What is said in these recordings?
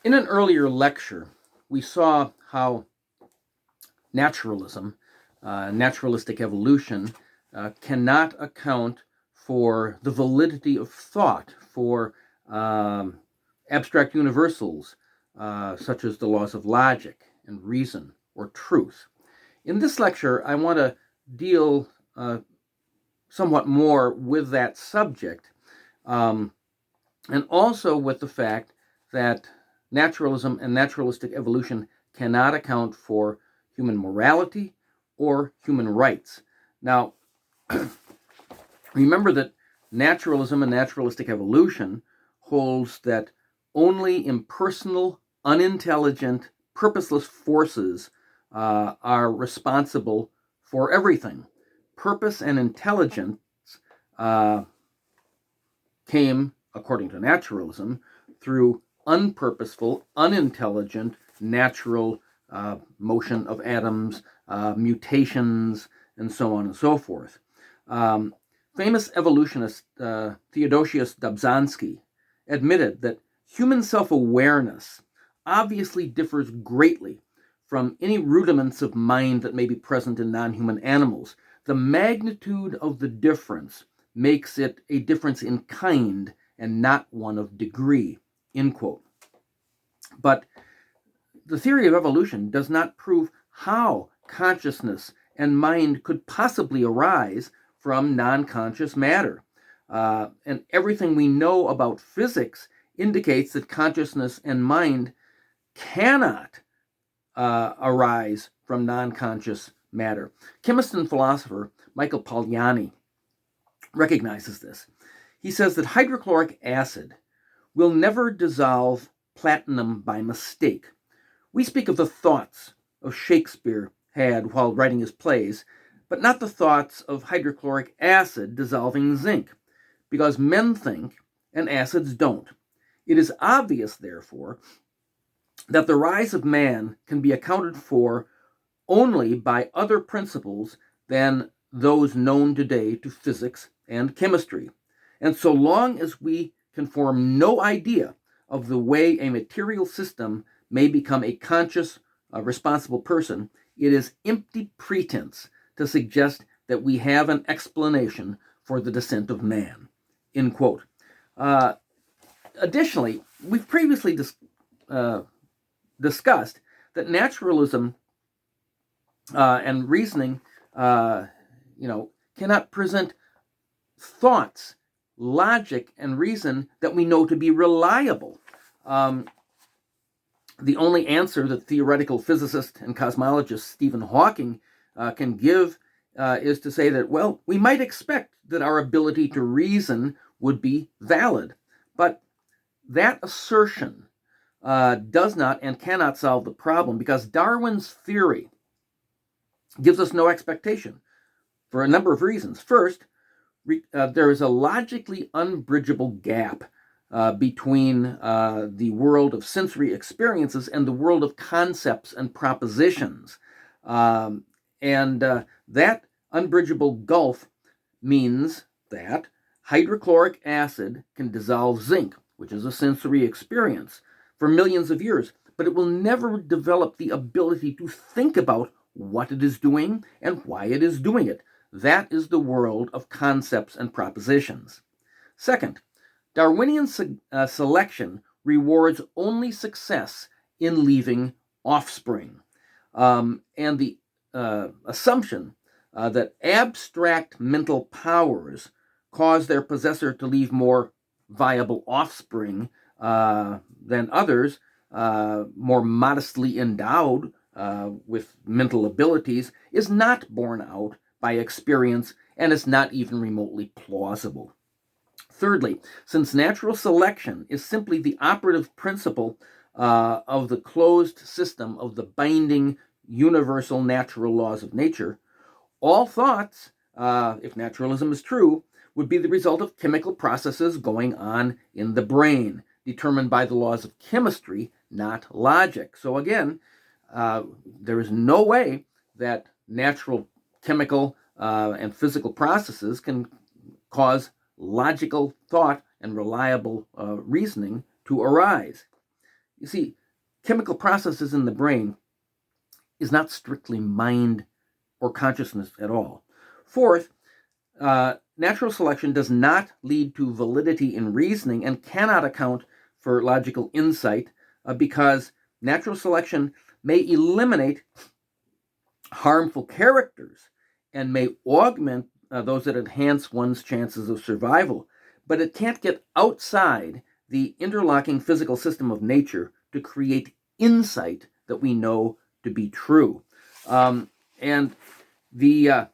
In an earlier lecture, we saw how naturalism, naturalistic evolution, cannot account for the validity of thought, for abstract universals, such as the laws of logic and reason or truth. In this lecture, I want to deal somewhat more with that subject, and also with the fact that naturalism and naturalistic evolution cannot account for human morality or human rights. Now, remember that naturalism and naturalistic evolution holds that only impersonal, unintelligent, purposeless forces are responsible for everything. Purpose and intelligence came, according to naturalism, through unpurposeful, unintelligent, natural motion of atoms, mutations, and so on and so forth. Famous evolutionist Theodosius Dobzhansky admitted that human self-awareness obviously differs greatly from any rudiments of mind that may be present in non-human animals. The magnitude of the difference makes it a difference in kind and not one of degree, end quote. But the theory of evolution does not prove how consciousness and mind could possibly arise from non-conscious matter. And everything we know about physics indicates that consciousness and mind cannot arise from non-conscious matter. Chemist and philosopher Michael Polanyi recognizes this. He says that hydrochloric acid will never dissolve platinum by mistake. We speak of the thoughts of Shakespeare had while writing his plays, but not the thoughts of hydrochloric acid dissolving zinc, because men think and acids don't. It is obvious, therefore, that the rise of man can be accounted for only by other principles than those known today to physics and chemistry. And so long as we can form no idea of the way a material system may become a conscious, responsible person, it is empty pretense to suggest that we have an explanation for the descent of man, end quote. Additionally, we've previously discussed that naturalism and reasoning, cannot present thoughts, logic, and reason that we know to be reliable. The only answer that theoretical physicist and cosmologist Stephen Hawking can give is to say that, well, we might expect that our ability to reason would be valid, but that assertion does not and cannot solve the problem, because Darwin's theory gives us no expectation for a number of reasons. First, there is a logically unbridgeable gap between the world of sensory experiences and the world of concepts and propositions. And that unbridgeable gulf means that hydrochloric acid can dissolve zinc, which is a sensory experience, for millions of years, but it will never develop the ability to think about what it is doing and why it is doing it. That is the world of concepts and propositions. Second, Darwinian selection rewards only success in leaving offspring. And the assumption that abstract mental powers cause their possessor to leave more viable offspring than others, more modestly endowed with mental abilities, is not borne out by experience and is not even remotely plausible. Thirdly, since natural selection is simply the operative principle of the closed system of the binding universal natural laws of nature, all thoughts, if naturalism is true, would be the result of chemical processes going on in the brain, determined by the laws of chemistry, not logic. So again, there is no way that natural chemical and physical processes can cause logical thought and reliable reasoning to arise. You see, chemical processes in the brain is not strictly mind or consciousness at all. Fourth, natural selection does not lead to validity in reasoning and cannot account for logical insight because natural selection may eliminate harmful characters and may augment those that enhance one's chances of survival, but it can't get outside the interlocking physical system of nature to create insight that we know to be true. And the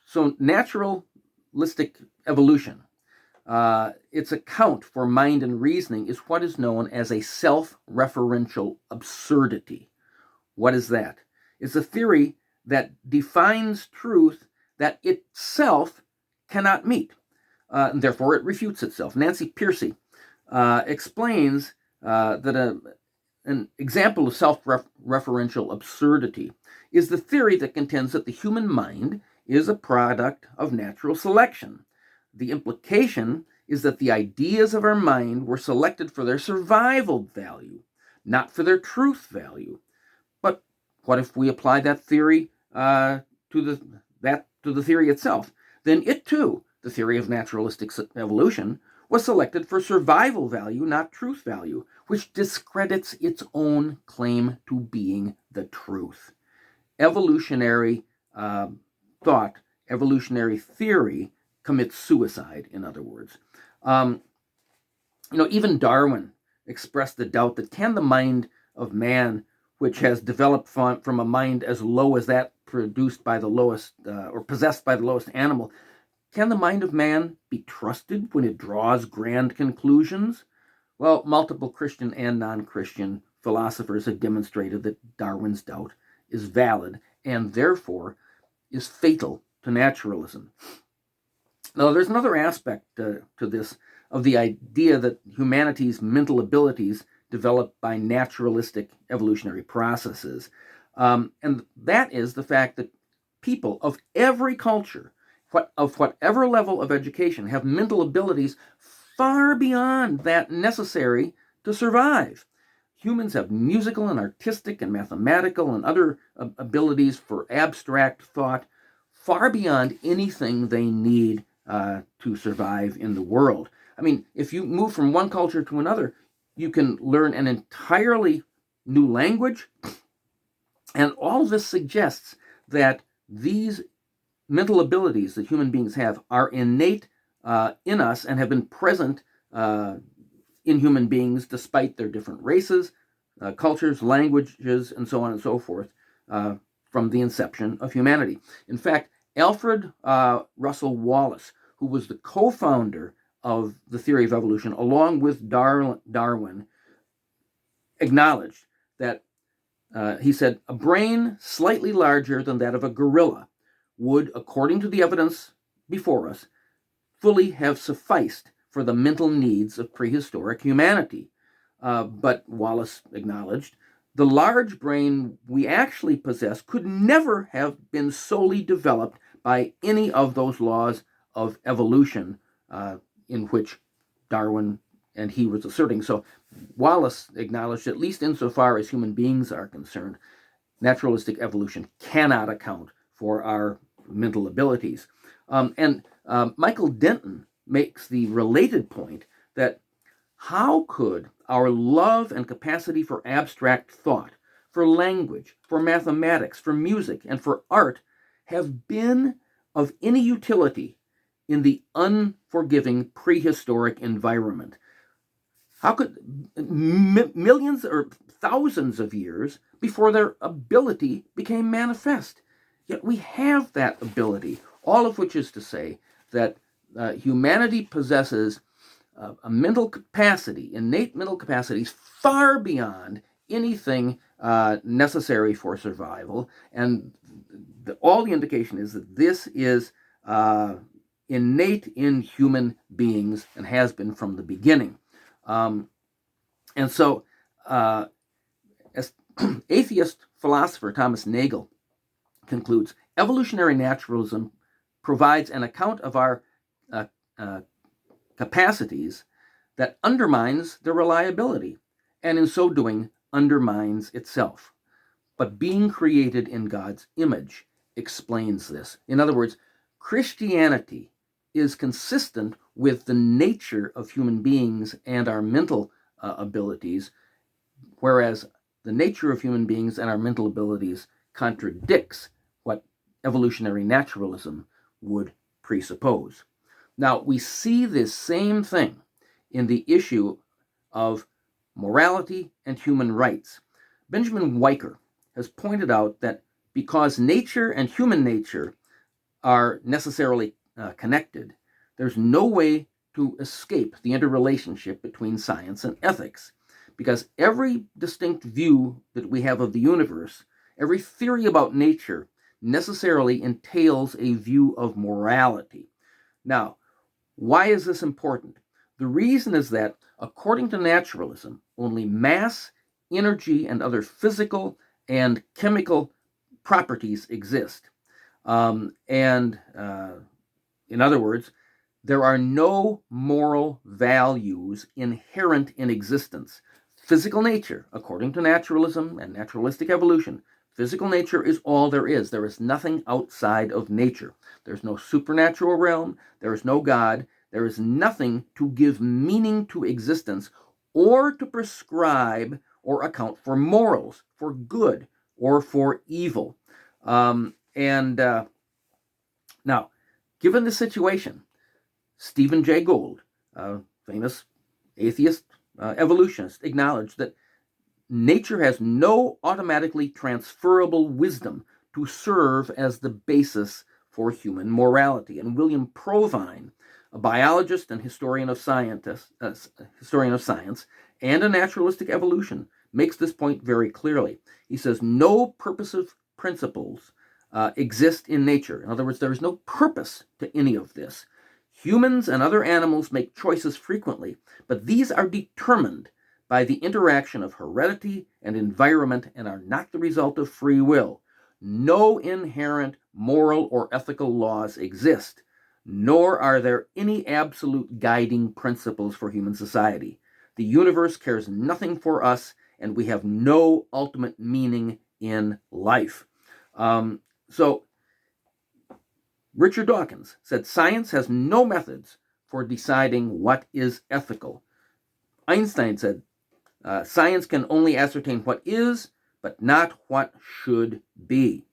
so naturalistic evolution, its account for mind and reasoning is what is known as a self-referential absurdity. What is that? It's a theory that defines truth that itself cannot meet, and therefore it refutes itself. Nancy Pearcey explains that an example of self-referential absurdity is the theory that contends that the human mind is a product of natural selection. The implication is that the ideas of our mind were selected for their survival value, not for their truth value. But what if we apply that theory to the theory itself? Then it too, the theory of naturalistic evolution, was selected for survival value, not truth value, which discredits its own claim to being the truth. Evolutionary thought, evolutionary theory commits suicide, in other words. Even Darwin expressed the doubt that can the mind of man, which has developed from a mind as low as that produced by the lowest or possessed by the lowest animal, can the mind of man be trusted when it draws grand conclusions? Well, multiple Christian and non-Christian philosophers have demonstrated that Darwin's doubt is valid and therefore is fatal to naturalism. Now, there's another aspect to this of the idea that humanity's mental abilities developed by naturalistic evolutionary processes. And that is the fact that people of every culture, of whatever level of education, have mental abilities far beyond that necessary to survive. Humans have musical and artistic and mathematical and other abilities for abstract thought far beyond anything they need to survive in the world. I mean, if you move from one culture to another, you can learn an entirely new language, and all this suggests that these mental abilities that human beings have are innate in us and have been present in human beings despite their different races, cultures, languages, and so on and so forth from the inception of humanity. In fact, Alfred Russel Wallace, who was the co-founder of the theory of evolution, along with Darwin, acknowledged that, he said, a brain slightly larger than that of a gorilla would, according to the evidence before us, fully have sufficed for the mental needs of prehistoric humanity. But Wallace acknowledged, the large brain we actually possess could never have been solely developed by any of those laws of evolution in which Darwin and he was asserting. So Wallace acknowledged, at least insofar as human beings are concerned, naturalistic evolution cannot account for our mental abilities. And Michael Denton makes the related point that how could our love and capacity for abstract thought, for language, for mathematics, for music, and for art have been of any utility in the unforgiving prehistoric environment? How could millions or thousands of years before their ability became manifest? Yet we have that ability, all of which is to say that humanity possesses a mental capacity, innate mental capacities far beyond anything necessary for survival. And all the indication is that this is innate in human beings and has been from the beginning. And so, as atheist philosopher Thomas Nagel concludes, evolutionary naturalism provides an account of our capacities that undermines their reliability, and in so doing undermines itself. But being created in God's image explains this. In other words, Christianity is consistent with the nature of human beings and our mental abilities, whereas the nature of human beings and our mental abilities contradicts what evolutionary naturalism would presuppose. Now, we see this same thing in the issue of morality and human rights. Benjamin Weicker has pointed out that because nature and human nature are necessarily connected, there's no way to escape the interrelationship between science and ethics, because every distinct view that we have of the universe, every theory about nature, necessarily entails a view of morality. Now, why is this important? The reason is that, according to naturalism, only mass, energy, and other physical and chemical properties exist. In other words, there are no moral values inherent in existence. Physical nature, according to naturalism and naturalistic evolution, physical nature is all there is. There is nothing outside of nature. There's no supernatural realm. There is no God. There is nothing to give meaning to existence or to prescribe or account for morals, for good or for evil. Now, given the situation, Stephen Jay Gould, famous atheist evolutionist, acknowledged that nature has no automatically transferable wisdom to serve as the basis for human morality. And William Provine, a biologist and historian of science and a naturalistic evolution, makes this point very clearly. He says no purposive principles exist in nature. In other words, there is no purpose to any of this. Humans and other animals make choices frequently, but these are determined by the interaction of heredity and environment and are not the result of free will. No inherent moral or ethical laws exist, nor are there any absolute guiding principles for human society. The universe cares nothing for us, and we have no ultimate meaning in life. So Richard Dawkins said science has no methods for deciding what is ethical. Einstein said science can only ascertain what is, but not what should be.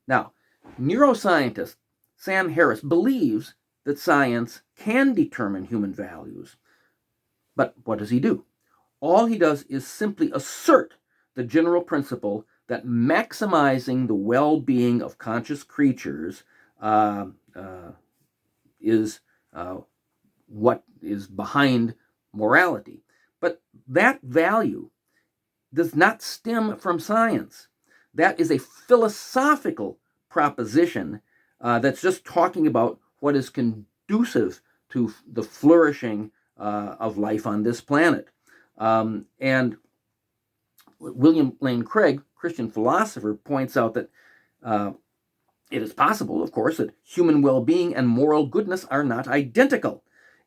Now, neuroscientist Sam Harris believes that science can determine human values. But what does he do? All he does is simply assert the general principle that maximizing the well-being of conscious creatures is what is behind morality. But that value does not stem from science. That is a philosophical proposition that's just talking about what is conducive to the flourishing of life on this planet. And William Lane Craig, Christian philosopher, points out that it is possible, of course, that human well-being and moral goodness are not identical,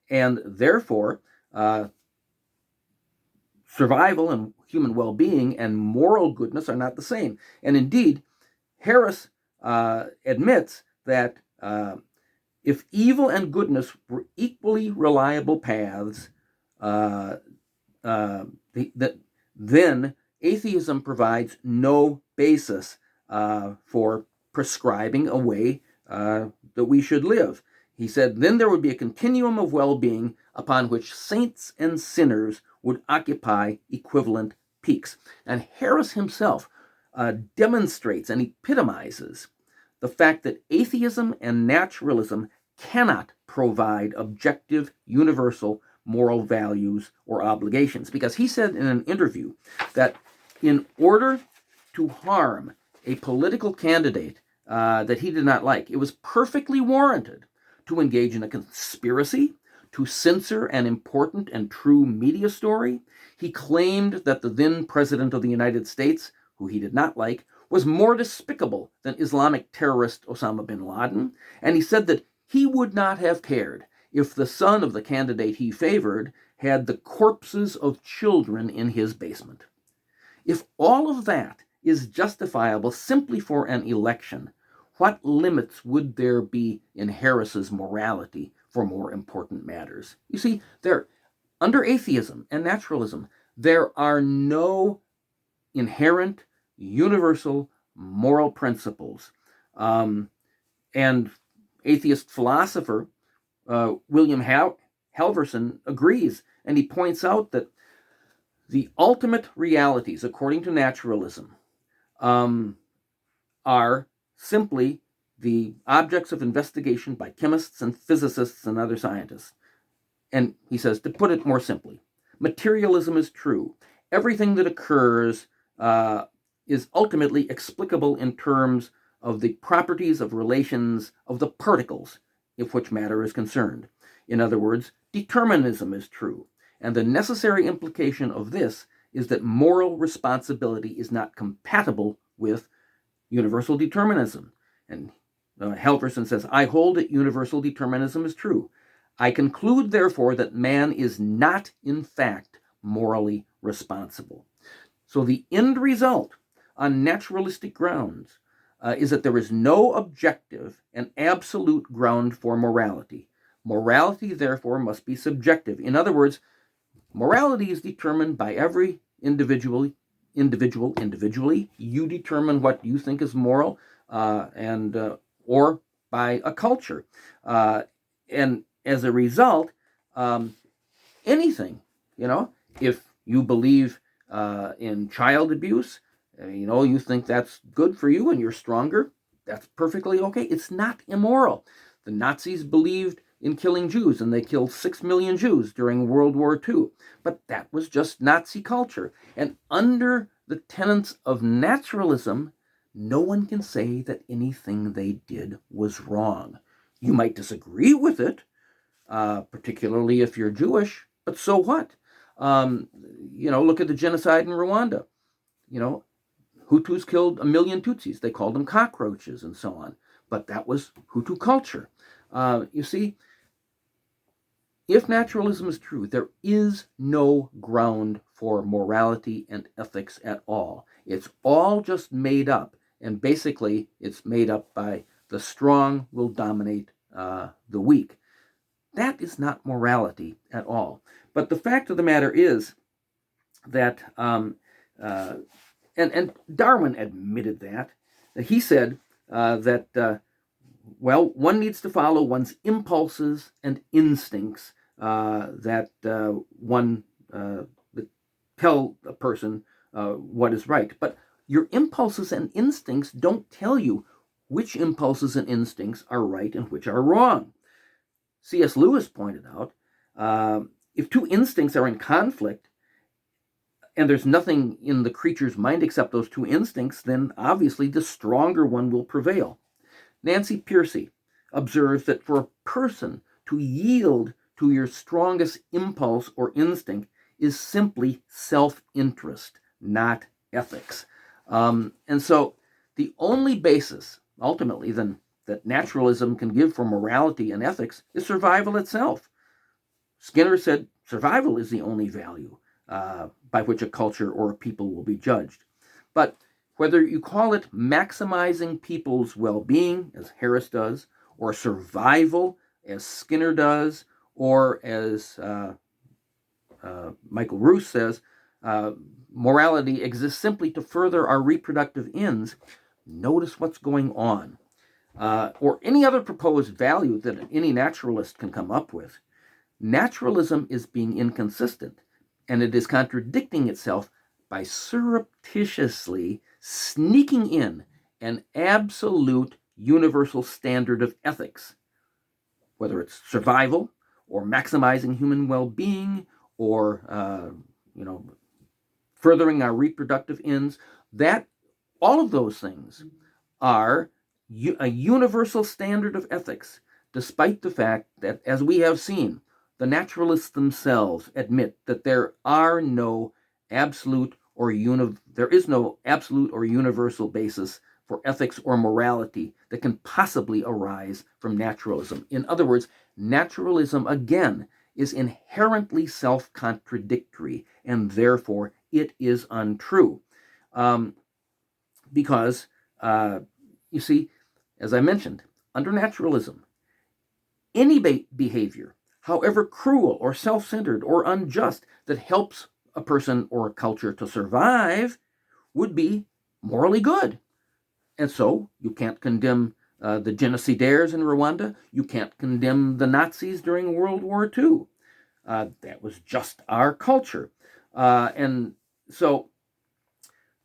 and therefore survival and human well-being and moral goodness are not the same. And indeed, Harris admits that if evil and goodness were equally reliable paths, then atheism provides no basis for prescribing a way that we should live. He said, then there would be a continuum of well-being upon which saints and sinners would occupy equivalent peaks. And Harris himself demonstrates and epitomizes the fact that atheism and naturalism cannot provide objective, universal moral values or obligations. Because he said in an interview that in order to harm a political candidate that he did not like, it was perfectly warranted to engage in a conspiracy to censor an important and true media story. He claimed that the then president of the United States, who he did not like, was more despicable than Islamic terrorist Osama bin Laden, and he said that he would not have cared if the son of the candidate he favored had the corpses of children in his basement. If all of that is justifiable simply for an election, what limits would there be in Harris's morality for more important matters? You see, under atheism and naturalism, there are no inherent, universal moral principles. And atheist philosopher William Halverson agrees, and he points out that the ultimate realities, according to naturalism, are simply the objects of investigation by chemists and physicists and other scientists. And he says, to put it more simply, materialism is true. Everything that occurs is ultimately explicable in terms of the properties of relations of the particles of which matter is concerned. In other words, determinism is true. And the necessary implication of this is that moral responsibility is not compatible with universal determinism. And Halverson says, I hold that universal determinism is true. I conclude, therefore, that man is not, in fact, morally responsible. So the end result on naturalistic grounds is that there is no objective and absolute ground for morality. Morality, therefore, must be subjective. In other words, morality is determined by every individually. You determine what you think is moral, or by a culture. And as a result, anything, if you believe in child abuse, you think that's good for you and you're stronger, that's perfectly okay. It's not immoral. The Nazis believed in killing Jews, and they killed 6 million Jews during World War II. But that was just Nazi culture. And under the tenets of naturalism, no one can say that anything they did was wrong. You might disagree with it, particularly if you're Jewish, but so what? Look at the genocide in Rwanda. Hutus killed 1 million Tutsis. They called them cockroaches and so on. But that was Hutu culture. You see, if naturalism is true, there is no ground for morality and ethics at all. It's all just made up, and basically it's made up by the strong will dominate the weak. That is not morality at all. But the fact of the matter is that, and Darwin admitted that. He said that, one needs to follow one's impulses and instincts that tell a person what is right. But your impulses and instincts don't tell you which impulses and instincts are right and which are wrong. C.S. Lewis pointed out, if two instincts are in conflict, and there's nothing in the creature's mind except those two instincts, then obviously the stronger one will prevail. Nancy Pearcey observes that for a person to yield to your strongest impulse or instinct is simply self-interest, not ethics. And so the only basis, ultimately, then, that naturalism can give for morality and ethics is survival itself. Skinner said survival is the only value by which a culture or a people will be judged. But whether you call it maximizing people's well-being, as Harris does, or survival, as Skinner does, or as Michael Roos says, morality exists simply to further our reproductive ends, notice what's going on. Or any other proposed value that any naturalist can come up with. Naturalism is being inconsistent, and it is contradicting itself by surreptitiously sneaking in an absolute universal standard of ethics, whether it's survival or maximizing human well-being or furthering our reproductive ends. That all of those things are a universal standard of ethics, despite the fact that, as we have seen, the naturalists themselves admit that there is no absolute or universal basis for ethics or morality that can possibly arise from naturalism. In other words, naturalism, again, is inherently self-contradictory, and therefore it is untrue. Because, you see, as I mentioned, under naturalism, any behavior, however cruel or self-centered or unjust, that helps a person or a culture to survive would be morally good. And so you can't condemn the genocidaires in Rwanda. You can't condemn the Nazis during World War II. That was just our culture. And so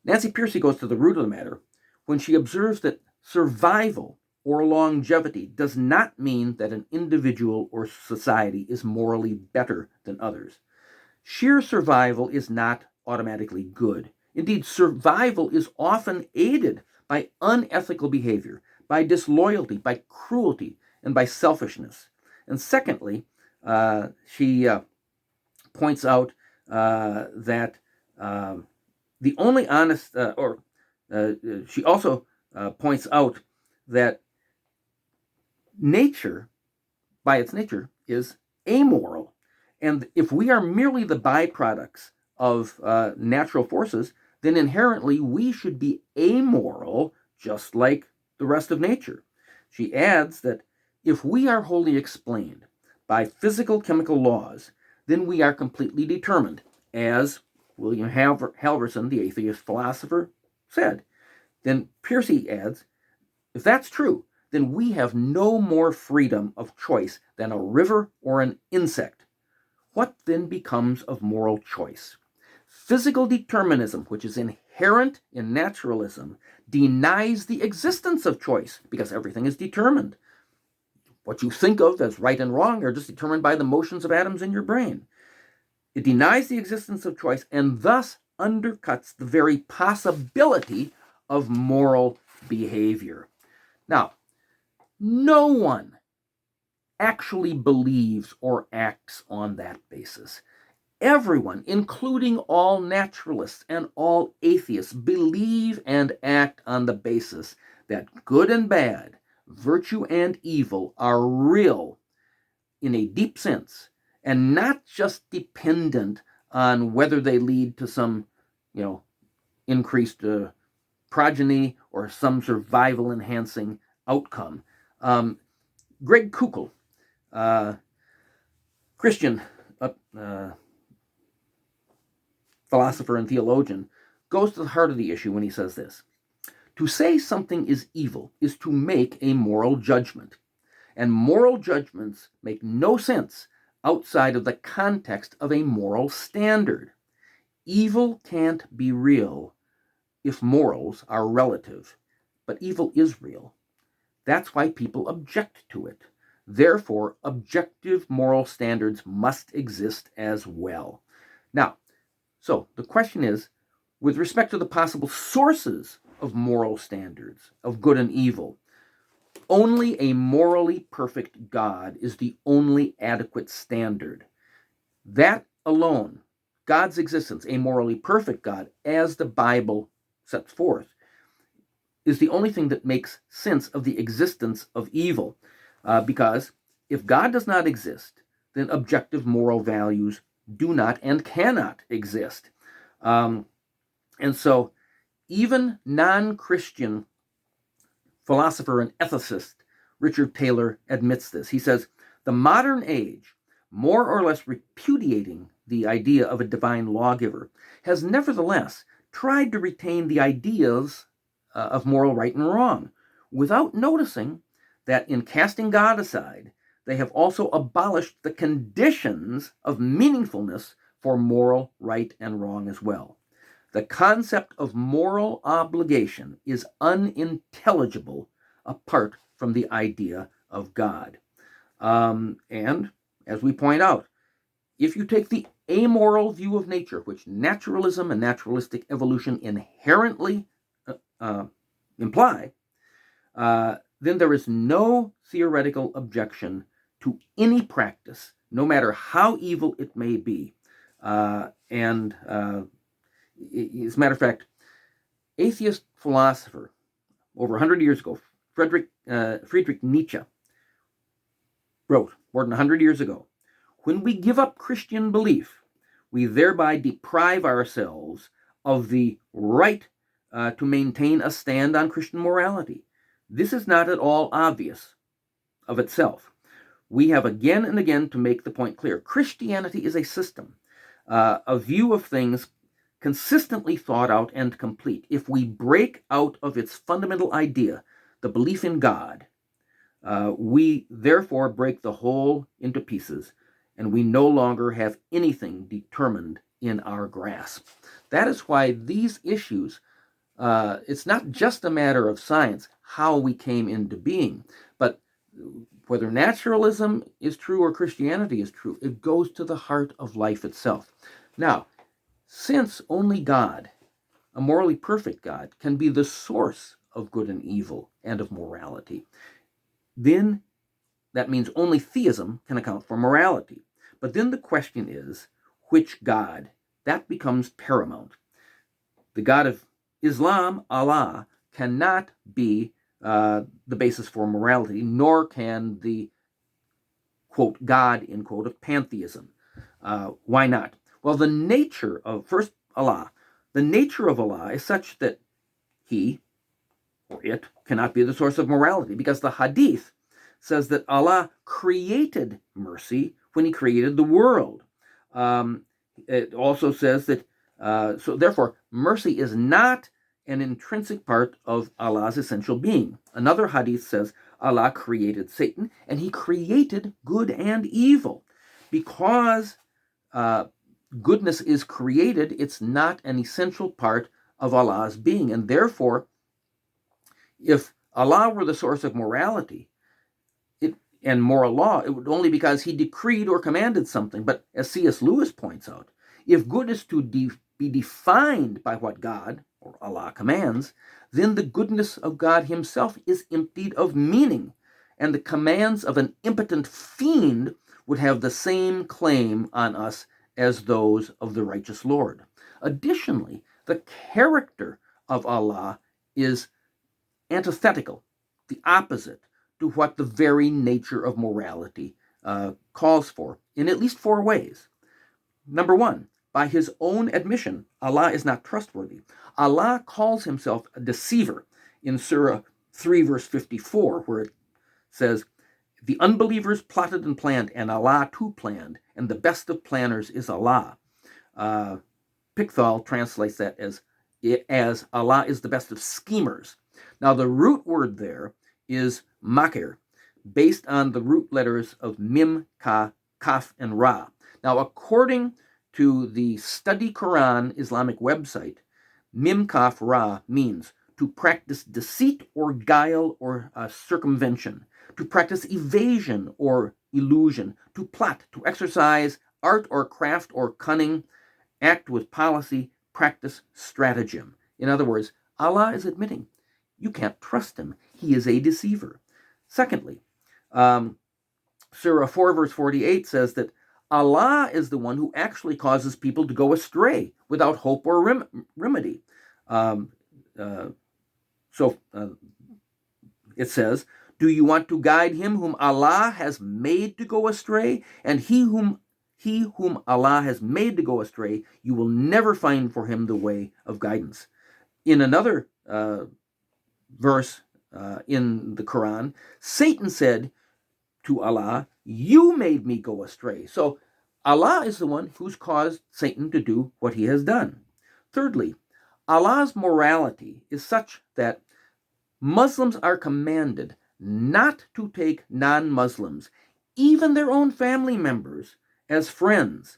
Nancy Pearcey goes to the root of the matter when she observes that survival or longevity does not mean that an individual or society is morally better than others. Sheer survival is not automatically good. Indeed, survival is often aided by unethical behavior, by disloyalty, by cruelty, and by selfishness. And secondly, she points out that the only honest, she also points out that nature, by its nature, is amoral. And if we are merely the byproducts of natural forces, then inherently we should be amoral, just like the rest of nature. She adds that if we are wholly explained by physical chemical laws, then we are completely determined, as William Halverson, the atheist philosopher, said. Then Pearcey adds, if that's true, then we have no more freedom of choice than a river or an insect. What then becomes of moral choice? Physical determinism, which is inherent in naturalism, denies the existence of choice because everything is determined. What you think of as right and wrong are just determined by the motions of atoms in your brain. It denies the existence of choice and thus undercuts the very possibility of moral behavior. Now, no one actually believes or acts on that basis. Everyone, including all naturalists and all atheists, believe and act on the basis that good and bad, virtue and evil are real in a deep sense, and not just dependent on whether they lead to some, increased progeny or some survival-enhancing outcome. Greg Koukl, Christian philosopher and theologian, goes to the heart of the issue when he says this: to say something is evil is to make a moral judgment, and moral judgments make no sense outside of the context of a moral standard. Evil can't be real if morals are relative, but evil is real. That's why people object to it. Therefore, objective moral standards must exist as well. Now, so the question is, with respect to the possible sources of moral standards, of good and evil, only a morally perfect God is the only adequate standard. That alone, God's existence, a morally perfect God, as the Bible sets forth, is the only thing that makes sense of the existence of evil. Because if God does not exist, then objective moral values do not and cannot exist. And so even non-Christian philosopher and ethicist Richard Taylor admits this. He says, the modern age, more or less repudiating the idea of a divine lawgiver, has nevertheless tried to retain the ideas of moral right and wrong, without noticing that in casting God aside, they have also abolished the conditions of meaningfulness for moral right and wrong as well. The concept of moral obligation is unintelligible apart from the idea of God. And as we point out, if you take the amoral view of nature, which naturalism and naturalistic evolution inherently imply, then there is no theoretical objection to any practice, no matter how evil it may be. As a matter of fact, atheist philosopher over 100 years ago, Friedrich Nietzsche wrote more than 100 years ago, when we give up Christian belief, we thereby deprive ourselves of the right to maintain a stand on Christian morality. This is not at all obvious of itself. We have again and again to make the point clear. Christianity is a system, a view of things consistently thought out and complete. If we break out of its fundamental idea, the belief in God, we therefore break the whole into pieces, and we no longer have anything determined in our grasp. That is why these issues, it's not just a matter of science, how we came into being, but whether naturalism is true or Christianity is true, it goes to the heart of life itself. Now, since only God, a morally perfect God, can be the source of good and evil and of morality, then that means only theism can account for morality. But then the question is, which God? That becomes paramount. The God of Islam, Allah, cannot be the basis for morality, nor can the, quote, God, end quote, of pantheism. Why not? Well, the nature of Allah is such that he or it cannot be the source of morality, because the hadith says that Allah created mercy when he created the world. It also says that, so therefore, mercy is not an intrinsic part of Allah's essential being. Another hadith says Allah created Satan, and he created good and evil. Because goodness is created, it's not an essential part of Allah's being. And therefore, if Allah were the source of morality and moral law, it would only because he decreed or commanded something. But as C.S. Lewis points out, if good is to be defined by what God or Allah commands, then the goodness of God himself is emptied of meaning, and the commands of an impotent fiend would have the same claim on us as those of the righteous Lord. Additionally, the character of Allah is antithetical, the opposite to what the very nature of morality calls for, in at least 4 ways. Number 1, by his own admission, Allah is not trustworthy. Allah calls himself a deceiver in Surah 3, verse 54, where it says, the unbelievers plotted and planned, and Allah too planned, and the best of planners is Allah. Pickthall translates that as Allah is the best of schemers. Now, the root word there is makir, based on the root letters of mim, ka, kaf, and ra. Now, according to the Study Quran Islamic website, mim, kaf, ra means to practice deceit or guile or circumvention, to practice evasion or illusion, to plot, to exercise art or craft or cunning, act with policy, practice stratagem. In other words, Allah is admitting you can't trust him. He is a deceiver. Secondly, Surah 4, verse 48 says that Allah is the one who actually causes people to go astray without hope or remedy. It says, do you want to guide him whom Allah has made to go astray? And he whom Allah has made to go astray, you will never find for him the way of guidance. In another verse in the Quran, Satan said to Allah, you made me go astray. So Allah is the one who's caused Satan to do what he has done. Thirdly, Allah's morality is such that Muslims are commanded not to take non-Muslims, even their own family members, as friends.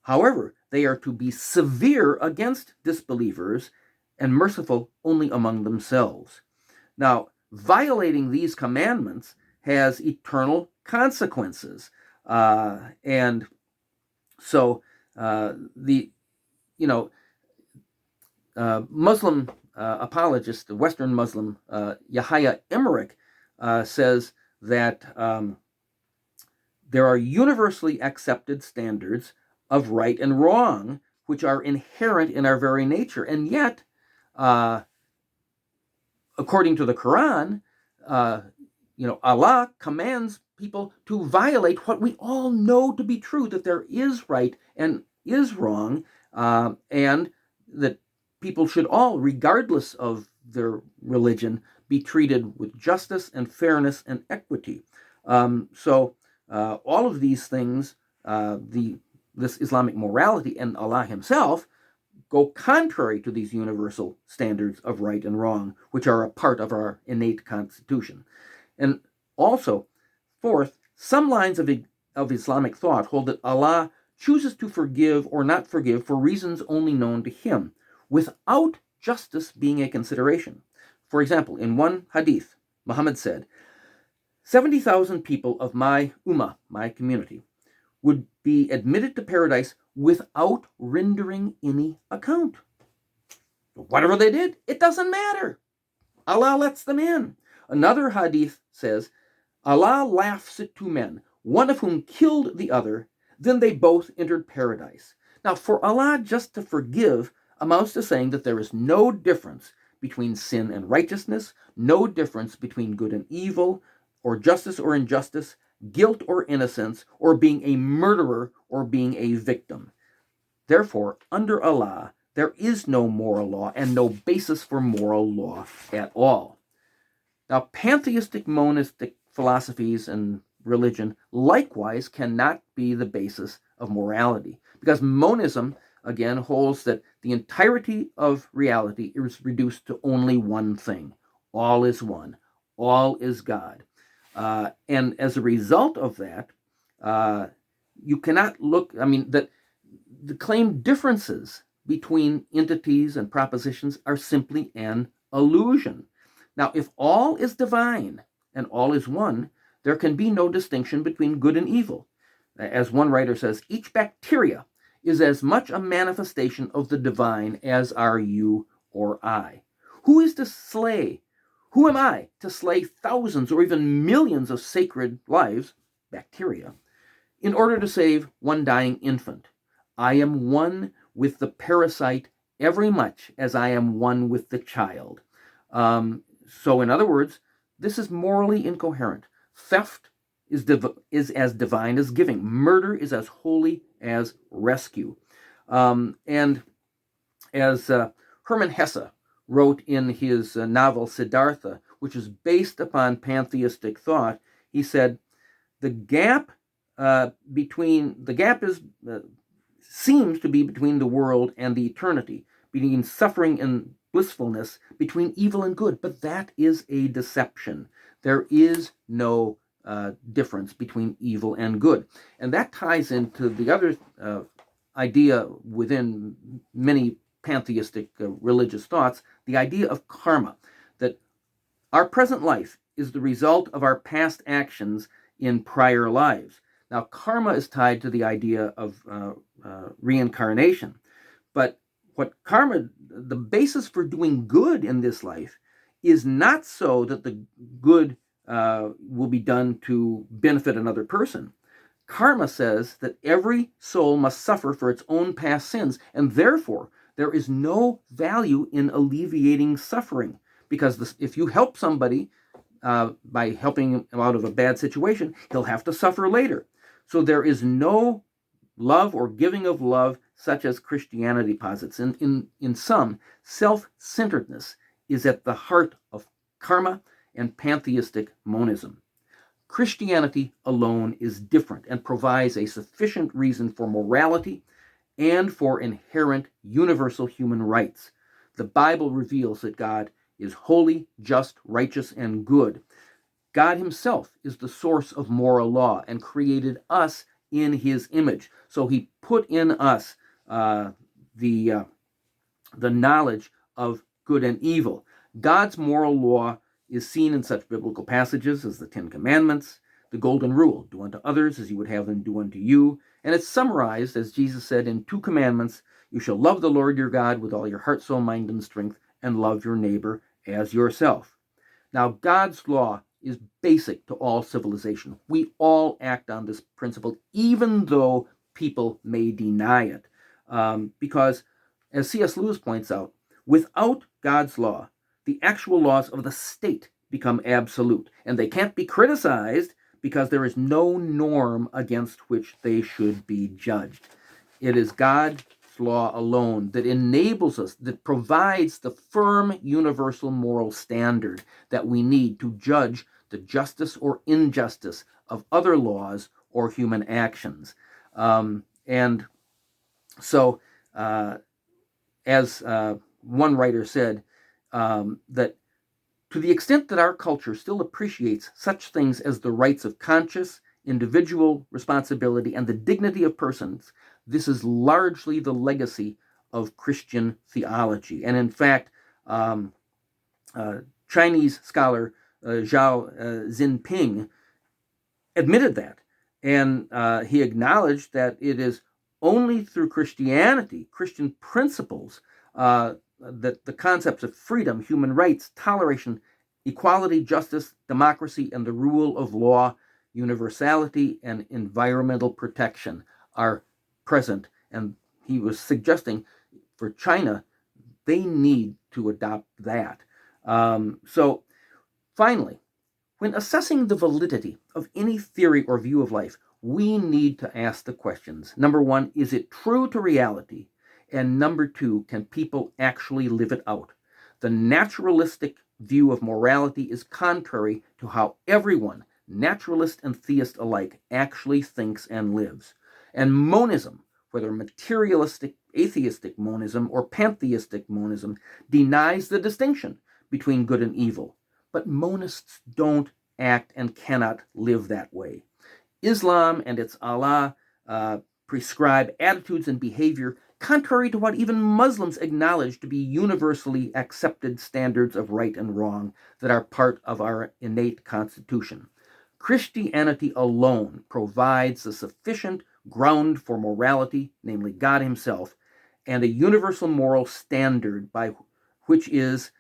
However, they are to be severe against disbelievers and merciful only among themselves. Now, violating these commandments has eternal consequences. And so Muslim apologist, the Western Muslim Yahya Emmerich, says that there are universally accepted standards of right and wrong, which are inherent in our very nature. And yet, according to the Quran, Allah commands people to violate what we all know to be true, that there is right and is wrong, and that people should all, regardless of their religion, be treated with justice and fairness and equity. So all of these things, this Islamic morality and Allah himself, go contrary to these universal standards of right and wrong, which are a part of our innate constitution. And also, fourth, some lines of Islamic thought hold that Allah chooses to forgive or not forgive for reasons only known to him, without justice being a consideration. For example, in one hadith, Muhammad said, 70,000 people of my ummah, my community, would be admitted to paradise without rendering any account. Whatever they did, it doesn't matter. Allah lets them in. Another hadith says, Allah laughs at two men, one of whom killed the other, then they both entered paradise. Now, for Allah just to forgive amounts to saying that there is no difference between sin and righteousness, no difference between good and evil, or justice or injustice, guilt or innocence, or being a murderer or being a victim. Therefore, under Allah, there is no moral law and no basis for moral law at all. Now, pantheistic monistic philosophies and religion likewise cannot be the basis of morality, because monism, again, holds that the entirety of reality is reduced to only one thing. All is one. All is God. And as a result of that, you cannot look, that the claimed differences between entities and propositions are simply an illusion. Now, if all is divine and all is one, there can be no distinction between good and evil. As one writer says, each bacteria is as much a manifestation of the divine as are you or I. Who is to slay? Who am I to slay thousands or even millions of sacred lives, bacteria, in order to save one dying infant? I am one with the parasite every much as I am one with the child. So in other words, this is morally incoherent. Theft is as divine as giving. Murder is as holy as rescue. And as Hermann Hesse wrote in his novel Siddhartha, which is based upon pantheistic thought, he said, the gap seems to be between the world and the eternity, between suffering and blissfulness, between evil and good. But that is a deception. There is no difference between evil and good. And that ties into the other idea within many pantheistic religious thoughts, the idea of karma, that our present life is the result of our past actions in prior lives. Now, karma is tied to the idea of reincarnation. But what karma, the basis for doing good in this life, is not so that the good will be done to benefit another person. Karma says that every soul must suffer for its own past sins, and therefore there is no value in alleviating suffering, because if you help somebody by helping him out of a bad situation, he'll have to suffer later. So there is no love or giving of love such as Christianity posits. In sum, self-centeredness is at the heart of karma and pantheistic monism. Christianity alone is different and provides a sufficient reason for morality and for inherent universal human rights. The Bible reveals that God is holy, just, righteous, and good. God himself is the source of moral law and created us in his image. So he put in us the knowledge of good and evil. God's moral law is seen in such biblical passages as the Ten Commandments, the Golden Rule, do unto others as you would have them do unto you. And it's summarized, as Jesus said, in 2 commandments: you shall love the Lord your God with all your heart, soul, mind, and strength, and love your neighbor as yourself. Now, God's law is basic to all civilization. We all act on this principle, even though people may deny it. Because, as C.S. Lewis points out, without God's law, the actual laws of the state become absolute, and they can't be criticized because there is no norm against which they should be judged. It is God's law alone that enables us, that provides the firm universal moral standard that we need to judge the justice or injustice of other laws or human actions. And so, as one writer said, that to the extent that our culture still appreciates such things as the rights of conscious, individual responsibility and the dignity of persons, this is largely the legacy of Christian theology. And in fact, Chinese scholar Zhao Jinping admitted that. And he acknowledged that it is only through Christianity, Christian principles, that the concepts of freedom, human rights, toleration, equality, justice, democracy, and the rule of law, universality, and environmental protection are present. And he was suggesting for China, they need to adopt that. So finally, when assessing the validity of any theory or view of life, we need to ask the questions. Number one, is it true to reality? And number two, can people actually live it out? The naturalistic view of morality is contrary to how everyone, naturalist and theist alike, actually thinks and lives. And monism, whether materialistic, atheistic monism or pantheistic monism, denies the distinction between good and evil. But monists don't act and cannot live that way. Islam and its Allah prescribe attitudes and behavior contrary to what even Muslims acknowledge to be universally accepted standards of right and wrong that are part of our innate constitution. Christianity alone provides a sufficient ground for morality, namely God himself, and a universal moral standard by which is,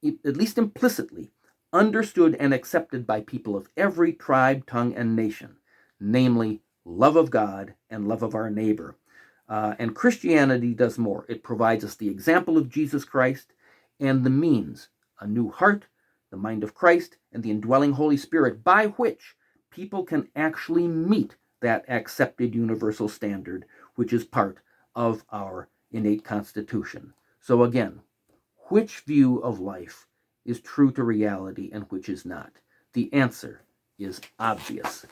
at least implicitly, understood and accepted by people of every tribe, tongue, and nation, namely love of God and love of our neighbor. And Christianity does more. It provides us the example of Jesus Christ and the means, a new heart, the mind of Christ, and the indwelling Holy Spirit, by which people can actually meet that accepted universal standard, which is part of our innate constitution. So again, which view of life is true to reality and which is not? The answer is obvious.